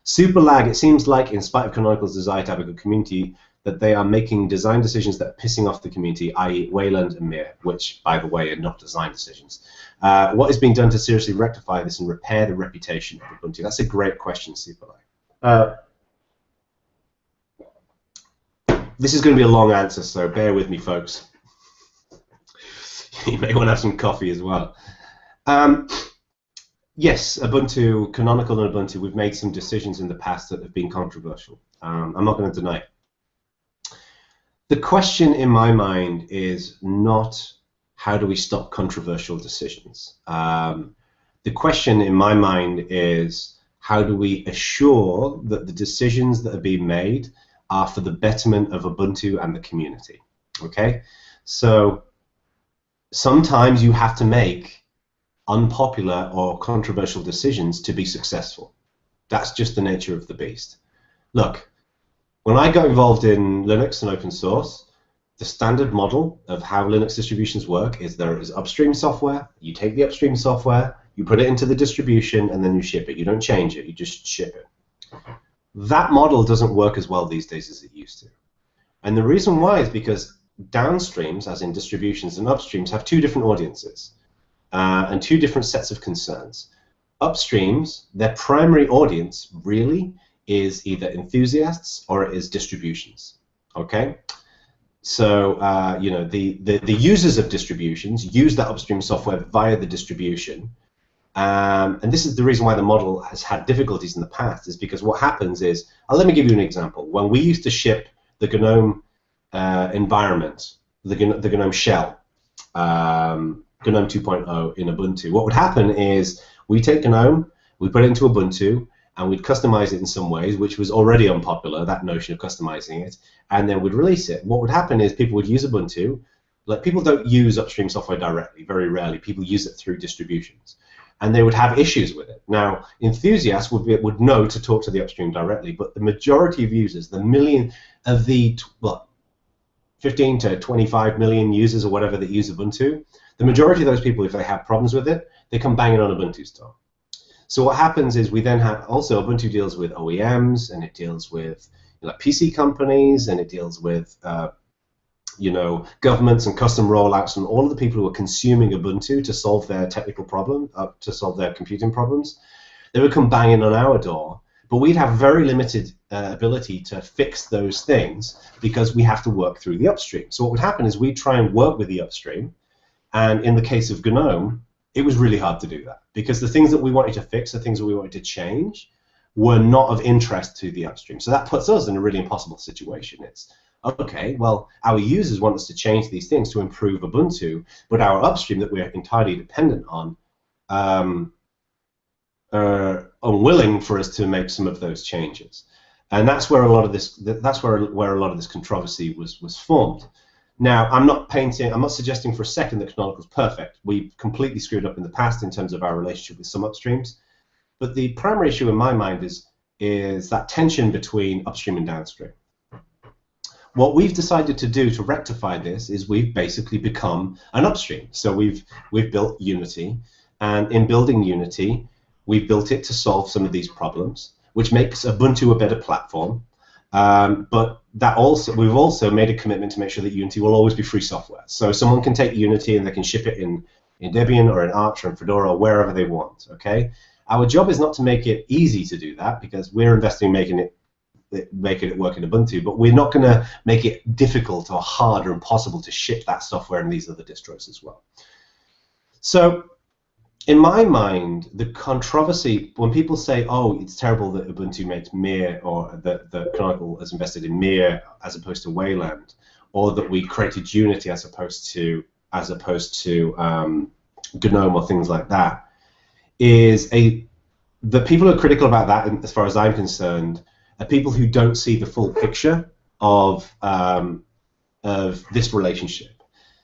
Super lag, it seems like, in spite of Canonical's desire to have a good community, that they are making design decisions that are pissing off the community, i.e. Wayland and Mir, which, by the way, are not design decisions. What is being done to seriously rectify this and repair the reputation of Ubuntu? That's a great question, Super lag. This is going to be a long answer, so bear with me, folks. You may want to have some coffee as well. Yes, Ubuntu, Canonical and Ubuntu, we've made some decisions in the past that have been controversial. I'm not going to deny it. The question in my mind is not how do we stop controversial decisions. The question in my mind is how do we assure that the decisions that are being made are for the betterment of Ubuntu and the community. Okay? So sometimes you have to make unpopular or controversial decisions to be successful. That's just the nature of the beast. Look, when I got involved in Linux and open source, the standard model of how Linux distributions work is there is upstream software, you take the upstream software, you put it into the distribution, and then you ship it. You don't change it, you just ship it. That model doesn't work as well these days as it used to. And the reason why is because downstreams, as in distributions, and upstreams have two different audiences. And two different sets of concerns. Upstreams, their primary audience really is either enthusiasts or it is distributions. Okay, so you know the users of distributions use that upstream software via the distribution, and this is the reason why the model has had difficulties in the past. Is because what happens is, let me give you an example. When we used to ship the GNOME environment, the GNOME shell. GNOME 2.0 in Ubuntu. What would happen is we take GNOME, we put it into Ubuntu, and we'd customize it in some ways, which was already unpopular, that notion of customizing it, and then we'd release it. What would happen is people would use Ubuntu. Like, people don't use upstream software directly, very rarely. People use it through distributions, and they would have issues with it. Now, enthusiasts would know to talk to the upstream directly, but the majority of users, the million of the 15 to 25 million users or whatever that use Ubuntu, the majority of those people, if they have problems with it, they come banging on Ubuntu store. So what happens is we then have also Ubuntu deals with OEMs, and it deals with PC companies, and it deals with governments and custom rollouts, and all of the people who are consuming Ubuntu to solve their technical problem, to solve their computing problems. They would come banging on our door, but we'd have very limited ability to fix those things because we have to work through the upstream. So what would happen is we'd try and work with the upstream. And in the case of GNOME, it was really hard to do that because the things that we wanted to fix, the things that we wanted to change, were not of interest to the upstream. So that puts us in a really impossible situation. It's, okay, well, our users want us to change these things to improve Ubuntu, but our upstream that we're entirely dependent on are unwilling for us to make some of those changes. And that's where a lot of this, where a lot of this controversy was formed. Now, I'm not suggesting for a second that Canonical is perfect. We've completely screwed up in the past in terms of our relationship with some upstreams. But the primary issue in my mind is that tension between upstream and downstream. What we've decided to do to rectify this is we've basically become an upstream. So we've built Unity, and in building Unity, we've built it to solve some of these problems, which makes Ubuntu a better platform. But we've also made a commitment to make sure that Unity will always be free software. So someone can take Unity and they can ship it in Debian or in Arch or in Fedora or wherever they want. Okay, our job is not to make it easy to do that because we're investing in making it work in Ubuntu, but we're not going to make it difficult or hard or impossible to ship that software in these other distros as well. So, in my mind, the controversy, when people say, oh, it's terrible that Ubuntu makes Mir, or that Canonical has invested in Mir as opposed to Wayland, or that we created Unity as opposed to GNOME or things like that, the people who are critical about that, as far as I'm concerned, are people who don't see the full picture of this relationship.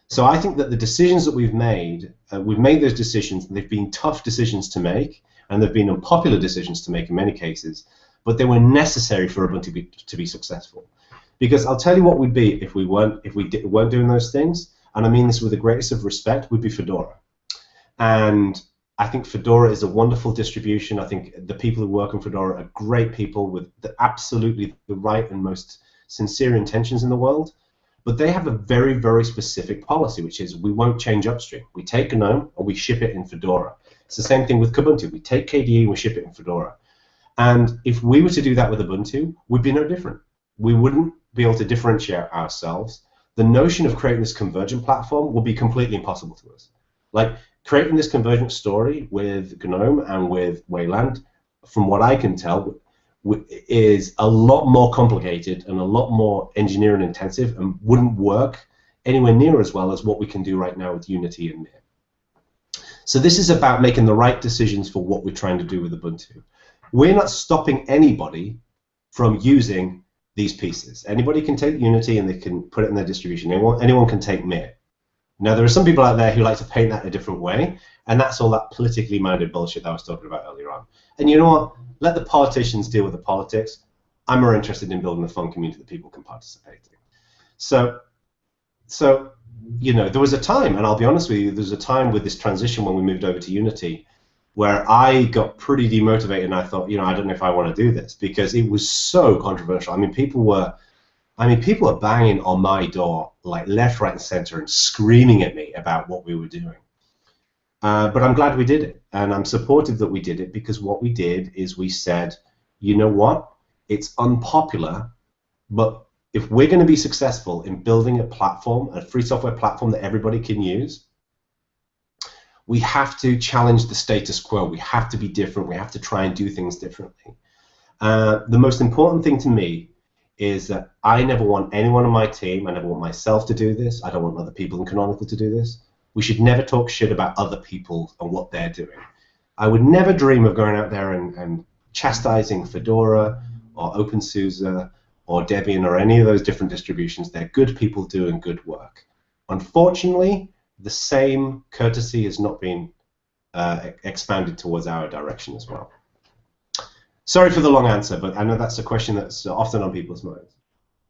So I think that the decisions that we've made those decisions, and they've been tough decisions to make, and they've been unpopular decisions to make in many cases, but they were necessary for Ubuntu to be successful. Because I'll tell you what we'd be if we weren't doing those things, and I mean this with the greatest of respect, would be Fedora. And I think Fedora is a wonderful distribution. I think the people who work on Fedora are great people with absolutely the right and most sincere intentions in the world. But they have a very, very specific policy, which is we won't change upstream. We take GNOME and we ship it in Fedora. It's the same thing with Kubuntu. We take KDE and we ship it in Fedora. And if we were to do that with Ubuntu, we'd be no different. We wouldn't be able to differentiate ourselves. The notion of creating this convergent platform would be completely impossible to us. Like creating this convergent story with GNOME and with Wayland, from what I can tell, is a lot more complicated and a lot more engineering intensive and wouldn't work anywhere near as well as what we can do right now with Unity and Mir. So this is about making the right decisions for what we're trying to do with Ubuntu. We're not stopping anybody from using these pieces. Anybody can take Unity and they can put it in their distribution. Anyone can take Mir. Now, there are some people out there who like to paint that a different way, and that's all that politically minded bullshit that I was talking about earlier on. And you know what? Let the politicians deal with the politics. I'm more interested in building a fun community that people can participate in. So you know, there was a time, and I'll be honest with you, there was a time with this transition when we moved over to Unity where I got pretty demotivated and I thought, you know, I don't know if I want to do this because it was so controversial. I mean, people were banging on my door like left, right, and center and screaming at me about what we were doing. But I'm glad we did it, and I'm supportive that we did it because what we did is we said, you know what, it's unpopular, but if we're going to be successful in building a platform, a free software platform that everybody can use, we have to challenge the status quo. We have to be different. We have to try and do things differently. The most important thing to me is that I never want anyone on my team, I never want myself to do this, I don't want other people in Canonical to do this. We should never talk shit about other people and what they're doing. I would never dream of going out there and chastising Fedora or OpenSUSE or Debian or any of those different distributions. They're good people doing good work. Unfortunately, the same courtesy has not been expanded towards our direction as well. Sorry for the long answer, but I know that's a question that's often on people's minds.